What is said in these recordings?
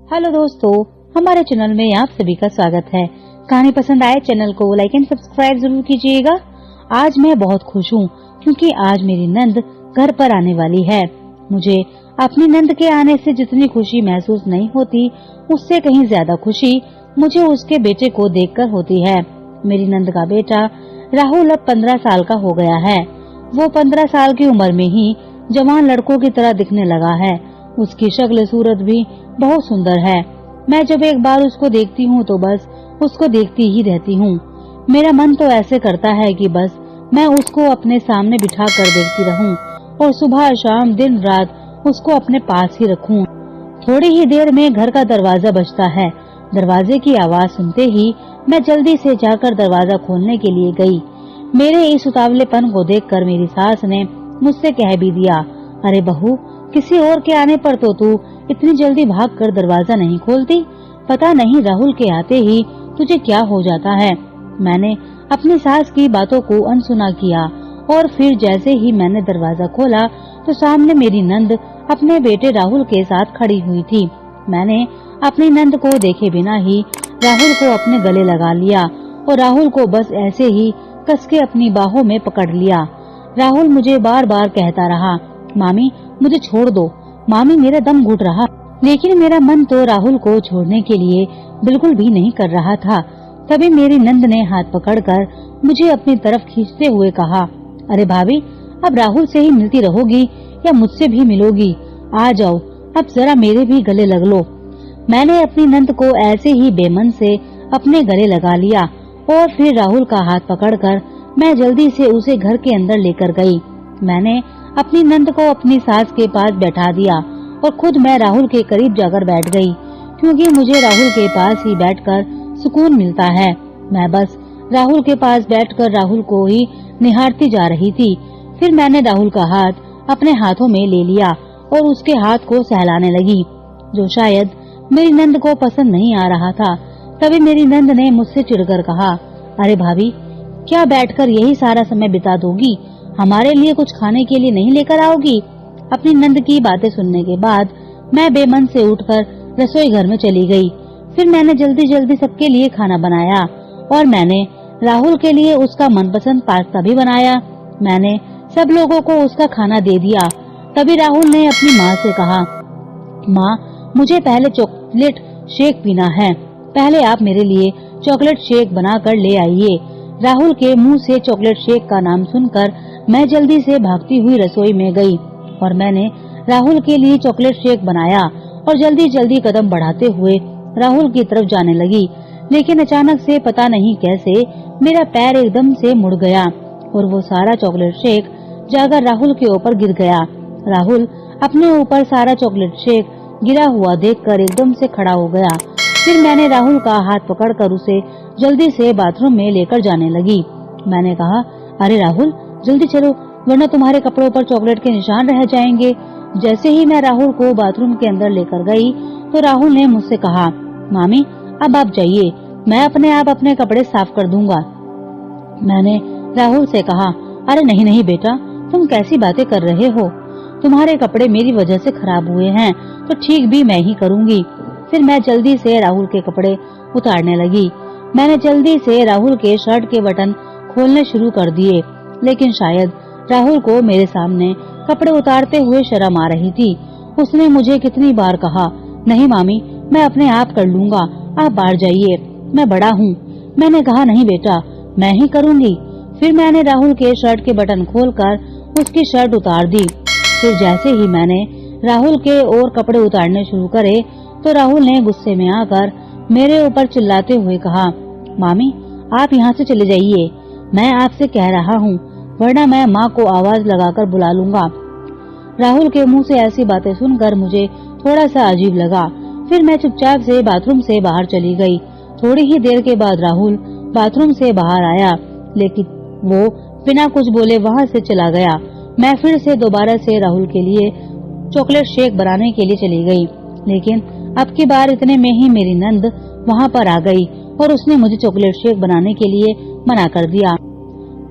Hello दोस्तों, हमारे channel में आप सभी का स्वागत है। कहानी पसंद आए चैनल को लाइक एंड सब्सक्राइब जरूर कीजिएगा। आज मैं बहुत खुश हूँ क्योंकि आज मेरी नंद घर पर आने वाली है। मुझे अपनी नंद के आने से जितनी खुशी महसूस नहीं होती, उससे कहीं ज्यादा खुशी मुझे उसके बेटे को देखकर होती है। मेरी नंद का बेटा राहुल अब 15 साल का हो गया है। वो 15 साल की उम्र में ही जवान लड़कों की तरह दिखने लगा है। उसकी शक्ल सूरत भी बहुत सुंदर है। मैं जब एक बार उसको देखती हूँ तो बस उसको देखती ही रहती हूँ। मेरा मन तो ऐसे करता है कि बस मैं उसको अपने सामने बिठा कर देखती रहूं और सुबह शाम दिन रात उसको अपने पास ही रखूं। थोड़ी ही देर में घर का दरवाजा बजता है। दरवाजे की आवाज सुनते ही मैं जल्दी से जाकर दरवाजा खोलने के लिए गई। मेरे इस उतावलेपन को देखकर मेरी सास ने मुझसे कह भी दिया, अरे बहू, किसी और के आने पर तो तू इतनी जल्दी भागकर दरवाजा नहीं खोलती। पता नहीं राहुल के आते ही तुझे क्या हो जाता है। मैंने अपनी सास की बातों को अनसुना किया और फिर जैसे ही मैंने दरवाजा खोला तो सामने मेरी नंद अपने बेटे राहुल के साथ खड़ी हुई थी। मैंने अपनी नंद को देखे बिना ही राहुल को अपने गले लगा लिया और राहुल को बस ऐसे ही कस के अपनी बाहों में पकड़ लिया। राहुल मुझे बार बार कहता रहा, मामी मुझे छोड़ दो, मामी मेरा दम घुट रहा। लेकिन मेरा मन तो राहुल को छोड़ने के लिए बिल्कुल भी नहीं कर रहा था। तभी मेरी नंद ने हाथ पकड़कर मुझे अपनी तरफ खींचते हुए कहा, अरे भाभी, अब राहुल से ही मिलती रहोगी या मुझसे भी मिलोगी? आ जाओ, अब जरा मेरे भी गले लग लो। मैंने अपनी नंद को ऐसे ही बेमन से अपने गले लगा लिया और फिर राहुल का हाथ पकड़कर मैं जल्दी से उसे घर के अंदर लेकर गई। मैंने अपनी नंद को अपनी सास के पास बैठा दिया और खुद मैं राहुल के करीब जाकर बैठ गई, क्योंकि मुझे राहुल के पास ही बैठकर सुकून मिलता है। मैं बस राहुल के पास बैठकर राहुल को ही निहारती जा रही थी। फिर मैंने राहुल का हाथ अपने हाथों में ले लिया और उसके हाथ को सहलाने लगी, जो शायद मेरी नंद को पसंद नहीं आ रहा था। तभी मेरी नंद ने मुझसे चिढ़कर कहा, अरे भाभी, क्या बैठकर यही सारा समय बिता दोगी? हमारे लिए कुछ खाने के लिए नहीं लेकर आओगी? अपनी नंद की बातें सुनने के बाद मैं बेमन से उठकर रसोई घर में चली गई। फिर मैंने जल्दी जल्दी सबके लिए खाना बनाया और मैंने राहुल के लिए उसका मनपसंद पास्ता भी बनाया। मैंने सब लोगों को उसका खाना दे दिया। तभी राहुल ने अपनी माँ से कहा, माँ, मुझे पहले चॉकलेट शेक पीना है। पहले आप मेरे लिए चॉकलेट शेक बनाकर ले आइए। राहुल के मुंह से चॉकलेट शेक का नाम सुनकर मैं जल्दी से भागती हुई रसोई में गई और मैंने राहुल के लिए चॉकलेट शेक बनाया और जल्दी जल्दी कदम बढ़ाते हुए राहुल की तरफ जाने लगी। लेकिन अचानक से पता नहीं कैसे मेरा पैर एकदम से मुड़ गया और वो सारा चॉकलेट शेक जाकर राहुल के ऊपर गिर गया। राहुल अपने ऊपर सारा चॉकलेट शेक गिरा हुआ देखकर एकदम से खड़ा हो गया। फिर मैंने राहुल का हाथ पकड़कर उसे जल्दी से बाथरूम में लेकर जाने लगी। मैंने कहा, अरे राहुल, जल्दी चलो, वरना तुम्हारे कपड़ों पर चॉकलेट के निशान रह जाएंगे। जैसे ही मैं राहुल को बाथरूम के अंदर लेकर गई तो राहुल ने मुझसे कहा, मामी, अब आप जाइए, मैं अपने आप अपने कपड़े साफ कर दूंगा। मैंने राहुल से कहा, अरे नहीं नहीं बेटा, तुम कैसी बातें कर रहे हो? तुम्हारे कपड़े मेरी वजह से खराब हुए हैं तो ठीक भी मैं ही करूंगी। फिर मैं जल्दी से राहुल के कपड़े उतारने लगी। मैंने जल्दी से राहुल के शर्ट के बटन खोलने शुरू कर दिए, लेकिन शायद राहुल को मेरे सामने कपड़े उतारते हुए शर्म आ रही थी। उसने मुझे कितनी बार कहा, नहीं मामी, मैं अपने आप कर लूंगा, आप बाहर जाइए, मैं बड़ा हूँ। मैंने कहा, नहीं बेटा, मैं ही करूँगी। फिर मैंने राहुल के शर्ट के बटन खोलकर उसकी शर्ट उतार दी। फिर जैसे ही मैंने राहुल के और कपड़े उतारने शुरू करे तो राहुल ने गुस्से में आकर मेरे ऊपर चिल्लाते हुए कहा, मामी, आप यहाँ से चले जाइए, मैं आपसे कह रहा हूँ, वरना मैं माँ को आवाज लगाकर बुला लूंगा। राहुल के मुंह से ऐसी बातें सुनकर मुझे थोड़ा सा अजीब लगा। फिर मैं चुपचाप से बाथरूम से बाहर चली गई। थोड़ी ही देर के बाद राहुल बाथरूम से बाहर आया, लेकिन वो बिना कुछ बोले वहाँ से चला गया। मैं फिर से दोबारा से राहुल के लिए चॉकलेट शेक बनाने के लिए चली गई, लेकिन अब की बार इतने में ही मेरी नंद वहाँ पर आ गई और उसने मुझे चॉकलेट शेक बनाने के लिए मना कर दिया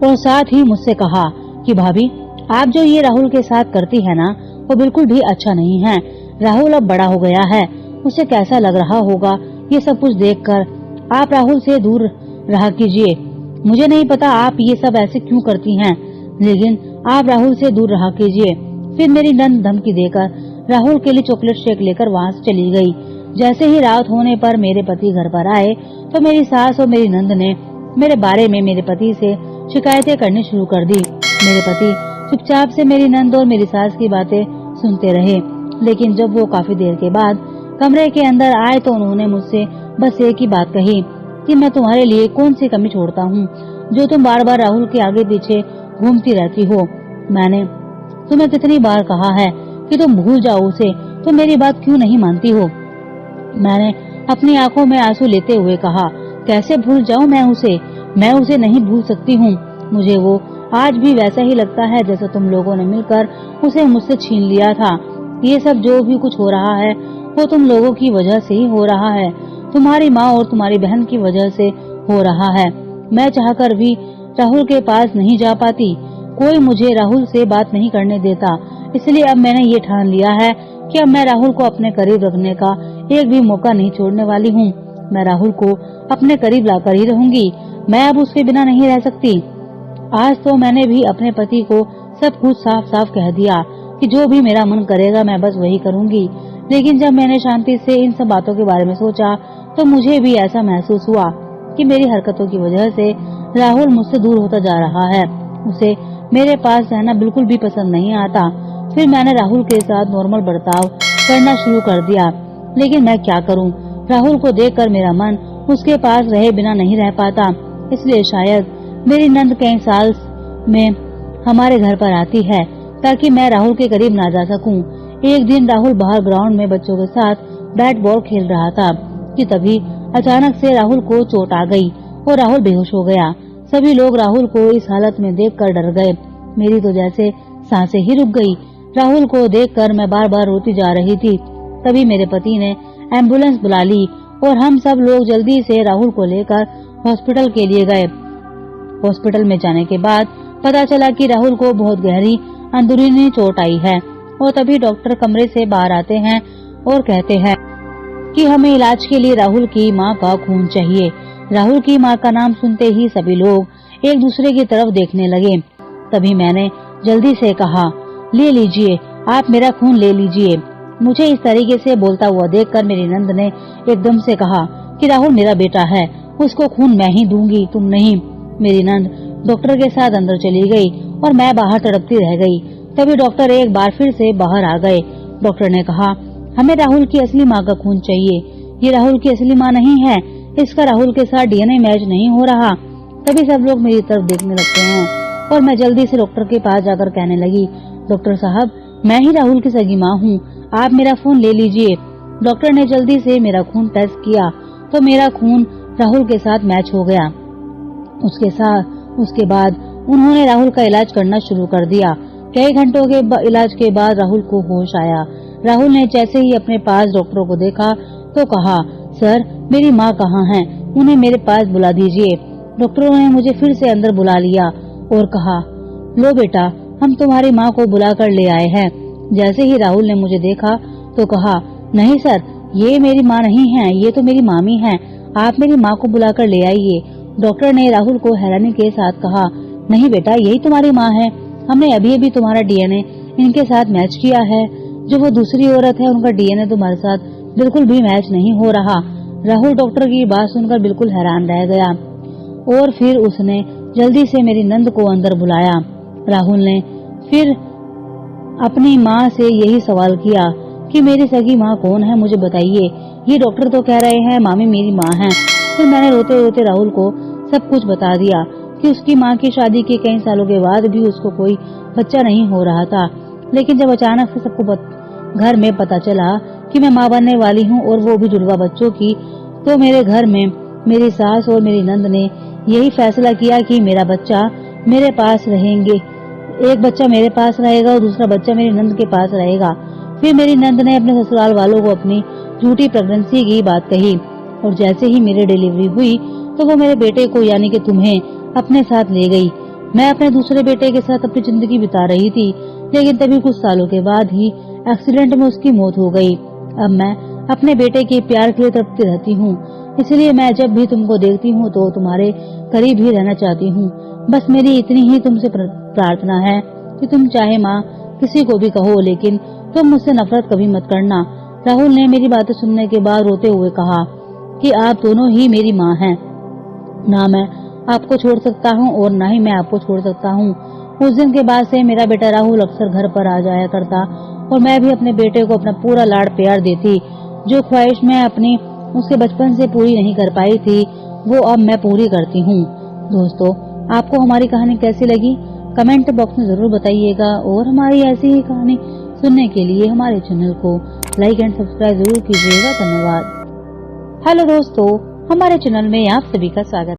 और साथ ही मुझसे कहा कि भाभी, आप जो ये राहुल के साथ करती है ना, वो बिल्कुल भी अच्छा नहीं है। राहुल अब बड़ा हो गया है उसे कैसा लग रहा होगा ये सब कुछ देखकर। आप राहुल से दूर रहा कीजिए। मुझे नहीं पता आप ये सब ऐसे क्यों करती हैं, लेकिन आप राहुल से दूर रहा कीजिए। फिर मेरी नंद धमकी देकर राहुल के लिए चॉकलेट शेक लेकर वहाँ से चली गई। जैसे ही रात होने पर मेरे पति घर पर आए तो मेरी सास और मेरी नंद ने मेरे बारे में मेरे पति से शिकायतें करनी शुरू कर दी। मेरे पति चुपचाप से मेरी नंद और मेरी सास की बातें सुनते रहे, लेकिन जब वो काफी देर के बाद कमरे के अंदर आए तो उन्होंने मुझसे बस एक ही बात कही कि मैं तुम्हारे लिए कौन सी कमी छोड़ता हूँ जो तुम बार बार राहुल के आगे पीछे घूमती रहती हो। मैंने तुम्हें कितनी बार कहा है कि तुम भूल जाओ उसे, तुम मेरी बात क्यों नहीं मानती हो। मैंने अपनी आंखों में आंसू लेते हुए कहा, कैसे भूल जाऊं मैं उसे नहीं भूल सकती हूँ। मुझे वो आज भी वैसा ही लगता है जैसे तुम लोगों ने मिलकर उसे मुझसे छीन लिया था। ये सब जो भी कुछ हो रहा है वो तुम लोगों की वजह से ही हो रहा है, तुम्हारी माँ और तुम्हारी बहन की वजह से हो रहा है। मैं चाहकर भी राहुल के पास नहीं जा पाती, कोई मुझे राहुल से बात नहीं करने देता, इसलिए अब मैंने ये ठान लिया है कि अब मैं राहुल को अपने करीब रखने का एक भी मौका नहीं छोड़ने वाली हूँ। मैं राहुल को अपने करीब लाकर ही रहूंगी, मैं अब उसके बिना नहीं रह सकती। आज तो मैंने भी अपने पति को सब कुछ साफ साफ कह दिया कि जो भी मेरा मन करेगा मैं बस वही करूंगी। लेकिन जब मैंने शांति से इन सब बातों के बारे में सोचा तो मुझे भी ऐसा महसूस हुआ कि मेरी हरकतों की वजह से राहुल मुझसे दूर होता जा रहा है। उसे मेरे पास रहना बिल्कुल भी पसंद नहीं आता। फिर मैंने राहुल के साथ नॉर्मल बर्ताव करना शुरू कर दिया, लेकिन मैं क्या करूं, राहुल को देखकर मेरा मन उसके पास रहे बिना नहीं रह पाता। इसलिए शायद मेरी नंद कई साल में हमारे घर पर आती है ताकि मैं राहुल के करीब ना जा सकूं। एक दिन राहुल बाहर ग्राउंड में बच्चों के साथ बैट बॉल खेल रहा था कि तभी अचानक से राहुल को चोट आ गई और राहुल बेहोश हो गया। सभी लोग राहुल को इस हालत में देखकर डर गए। मेरी तो जैसे सांसें ही रुक गई। राहुल को देखकर मैं बार बार रोती जा रही थी। तभी मेरे पति ने एम्बुलेंस बुला ली और हम सब लोग जल्दी से राहुल को लेकर हॉस्पिटल के लिए गए। हॉस्पिटल में जाने के बाद पता चला कि राहुल को बहुत गहरी अंदरूनी चोट आई है और तभी डॉक्टर कमरे से बाहर आते हैं और कहते हैं कि हमें इलाज के लिए राहुल की मां का खून चाहिए। राहुल की मां का नाम सुनते ही सभी लोग एक दूसरे की तरफ देखने लगे। तभी मैंने जल्दी से कहा, ले लीजिए, आप मेरा खून ले लीजिए। मुझे इस तरीके से बोलता हुआ देखकर मेरी नंद ने एकदम से कहा कि राहुल मेरा बेटा है, उसको खून मैं ही दूंगी, तुम नहीं। मेरी नंद डॉक्टर के साथ अंदर चली गई और मैं बाहर तड़पती रह गई। तभी डॉक्टर एक बार फिर से बाहर आ गए। डॉक्टर ने कहा, हमें राहुल की असली माँ का खून चाहिए, ये राहुल की असली माँ नहीं है, इसका राहुल के साथ डीएनए मैच नहीं हो रहा। तभी सब लोग मेरी तरफ देखने लगते हैं और मैं जल्दी से डॉक्टर के पास जाकर कहने लगी, डॉक्टर साहब, मैं ही राहुल की सगी माँ हूँ, आप मेरा खून ले लीजिए। डॉक्टर ने जल्दी से मेरा खून टेस्ट किया तो मेरा खून राहुल के साथ मैच हो गया। उसके बाद उन्होंने राहुल का इलाज करना शुरू कर दिया। कई घंटों के इलाज के बाद राहुल को होश आया। राहुल ने जैसे ही अपने पास डॉक्टरों को देखा तो कहा, सर, मेरी माँ कहाँ है, उन्हें मेरे पास बुला दीजिए। डॉक्टरों ने मुझे फिर से अंदर बुला लिया और कहा, लो बेटा, हम तुम्हारी माँ को बुला कर ले आए हैं। जैसे ही राहुल ने मुझे देखा तो कहा, नहीं सर, ये मेरी माँ नहीं है, ये तो मेरी मामी है, आप मेरी माँ को बुला कर ले आइए। डॉक्टर ने राहुल को हैरानी के साथ कहा, नहीं बेटा, यही तुम्हारी माँ है, हमने अभी अभी तुम्हारा डीएनए इनके साथ मैच किया है। जो वो दूसरी औरत है उनका डीएनए तुम्हारे साथ बिल्कुल भी मैच नहीं हो रहा। राहुल डॉक्टर की बात सुनकर बिल्कुल हैरान रह गया और फिर उसने जल्दी से मेरी नंद को अंदर बुलाया। राहुल ने फिर अपनी माँ से यही सवाल किया कि मेरी सगी माँ कौन है, मुझे बताइए, ये डॉक्टर तो कह रहे हैं मामी मेरी माँ है। फिर मैंने रोते रोते राहुल को सब कुछ बता दिया कि उसकी माँ की शादी के कई सालों के बाद भी उसको कोई बच्चा नहीं हो रहा था। लेकिन जब अचानक से सबको घर में पता चला कि मैं माँ बनने वाली हूँ और वो भी जुड़वा बच्चों की, तो मेरे घर में मेरी सास और मेरी नंद ने यही फैसला किया कि मेरा बच्चा मेरे पास रहेंगे, एक बच्चा मेरे पास रहेगा और दूसरा बच्चा मेरी नंद के पास रहेगा। फिर मेरी नंद ने अपने ससुराल वालों को अपनी झूठी प्रेगनेंसी की बात कही और जैसे ही मेरी डिलीवरी हुई तो वो मेरे बेटे को यानी कि तुम्हें अपने साथ ले गई। मैं अपने दूसरे बेटे के साथ अपनी जिंदगी बिता रही थी, लेकिन तभी कुछ सालों के बाद ही एक्सीडेंट में उसकी मौत हो गई। अब मैं अपने बेटे के प्यार के लिए तड़पती रहती हूँ। इसलिए मैं जब भी तुमको देखती हूँ तो तुम्हारे करीब ही रहना चाहती हूँ। बस मेरी इतनी ही तुमसे प्रार्थना है कि तुम चाहे माँ किसी को भी कहो, लेकिन तुम मुझसे नफरत कभी मत करना। राहुल ने मेरी बातें सुनने के बाद रोते हुए कहा कि आप दोनों ही मेरी माँ हैं। ना मैं आपको छोड़ सकता हूँ और ना ही मैं आपको छोड़ सकता हूँ। उस दिन के बाद से मेरा बेटा राहुल अक्सर घर पर आ जाया करता और मैं भी अपने बेटे को अपना पूरा लाड़ प्यार देती। जो ख्वाहिश मैं अपनी उसके बचपन से पूरी नहीं कर पाई थी, वो अब मैं पूरी करती हूँ। दोस्तों, आपको हमारी कहानी कैसी लगी कमेंट बॉक्स में जरूर बताइएगा और हमारी ऐसी ही कहानी सुनने के लिए हमारे चैनल को लाइक एंड सब्सक्राइब जरूर कीजिएगा। धन्यवाद। हेलो दोस्तों, हमारे चैनल में आप सभी का स्वागत।